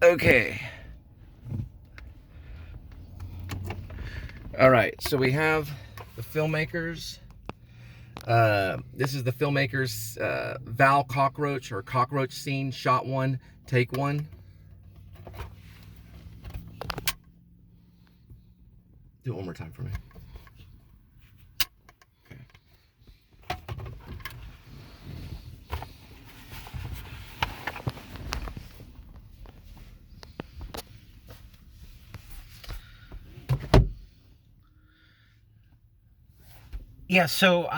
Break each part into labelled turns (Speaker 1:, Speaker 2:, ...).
Speaker 1: Okay. All right. So we have the Filmmakers. This is the Filmmakers Val cockroach or cockroach scene. Shot one, take one. Do it one more time for me. Okay.
Speaker 2: Yeah, so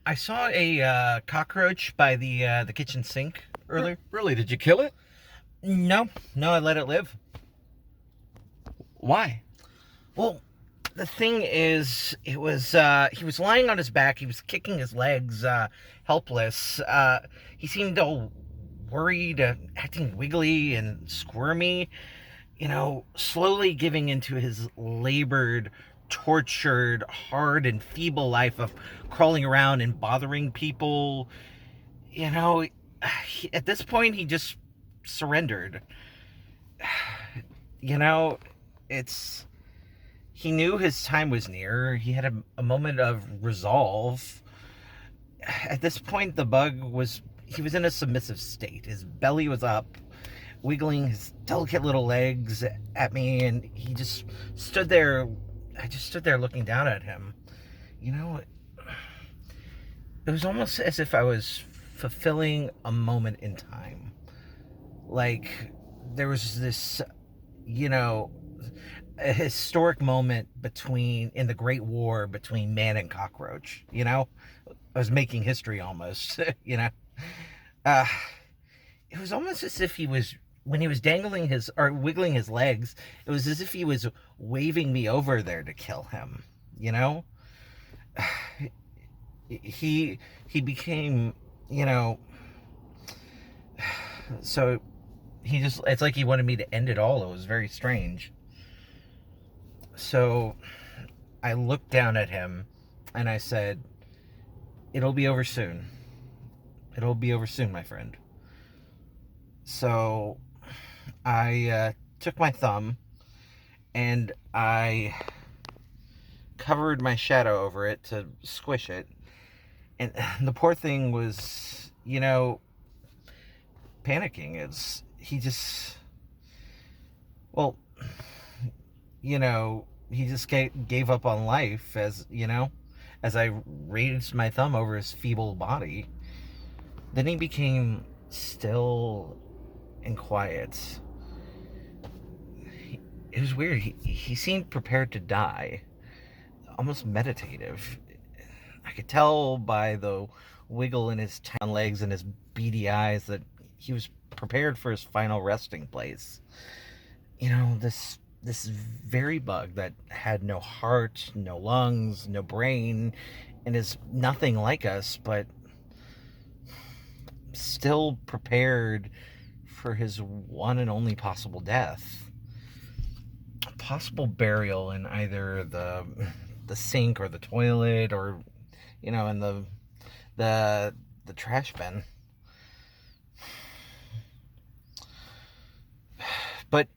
Speaker 2: I saw a cockroach by the kitchen sink earlier.
Speaker 1: Really? Did you kill it?
Speaker 2: No, no, I let it live.
Speaker 1: Why?
Speaker 2: Well, the thing is, it was he was lying on his back. He was kicking his legs, helpless. He seemed all worried, acting wiggly and squirmy. Slowly giving into his labored, tortured, hard, and feeble life of crawling around and bothering people. You know, at this point, he just surrendered. You know, it's. He knew his time was near. He had a moment of resolve. At this point, the bug was. He was in a submissive state. His belly was up, wiggling his delicate little legs at me, and he just stood there. I just stood there looking down at him. You know, it was almost as if I was fulfilling a moment in time. Like, there was this, you know, a historic moment in the Great War between man and cockroach. I was making history almost. uh, it was almost as if when he was dangling his or wiggling his legs, it was as if he was waving me over there to kill him. You know, he became, you know, so it's like he wanted me to end it all. It was very strange. So I looked down at him and I said, "It'll be over soon. It'll be over soon, my friend." So I took my thumb and I covered my shadow over it to squish it. And the poor thing was, panicking. He just, well, he just gave up on life as I raised my thumb over his feeble body. Then he became still and quiet. It was weird. He seemed prepared to die, almost meditative. I could tell by the wiggle in his tan legs and his beady eyes that he was prepared for his final resting place. This very bug that had no heart, no lungs, no brain, and is nothing like us, but still prepared for his one and only possible death. Possible burial in either the sink or the toilet, or in the trash bin. But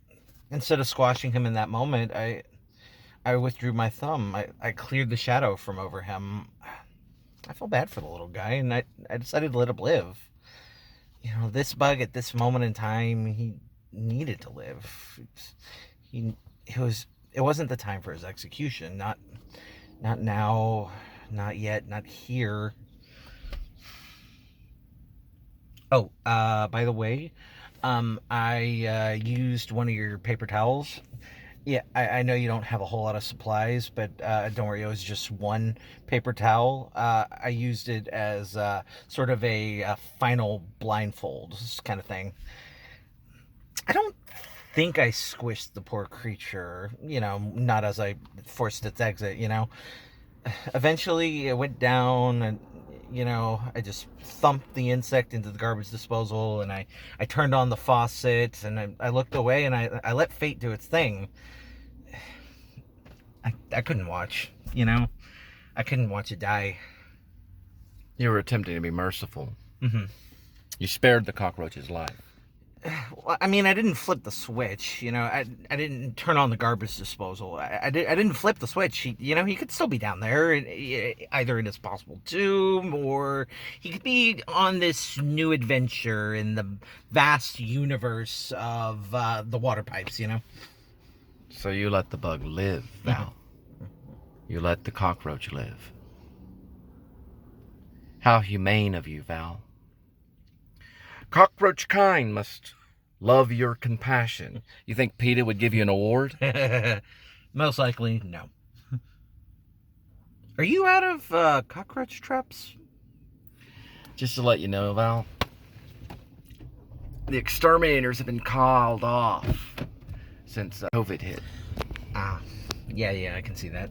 Speaker 2: instead of squashing him in that moment, I withdrew my thumb. I cleared the shadow from over him. I felt bad for the little guy, and I decided to let him live. This bug at this moment in time, he needed to live. It wasn't the time for his execution. Not now, not yet, not here. Oh, by the way, I used one of your paper towels. Yeah, I know you don't have a whole lot of supplies, but don't worry, it was just one paper towel. I used it as sort of a final blindfold kind of thing. I don't think I squished the poor creature, not as I forced its exit. Eventually, it went down, and I just thumped the insect into the garbage disposal, and I turned on the faucet, and I looked away, and I let fate do its thing. I couldn't watch, I couldn't watch it die.
Speaker 1: You were attempting to be merciful.
Speaker 2: Mm-hmm.
Speaker 1: You spared the cockroach's life.
Speaker 2: Well, I mean, I didn't flip the switch. I didn't turn on the garbage disposal. I didn't flip the switch. He could still be down there, either in his possible tomb, or he could be on this new adventure in the vast universe of the water pipes.
Speaker 1: So you let the bug live, Val. You let the cockroach live. How humane of you, Val. Cockroach kind must love your compassion. You think PETA would give you an award?
Speaker 2: Most likely, no. Are you out of cockroach traps?
Speaker 1: Just to let you know, Val, the exterminators have been called off since COVID hit.
Speaker 2: Ah, yeah, I can see that.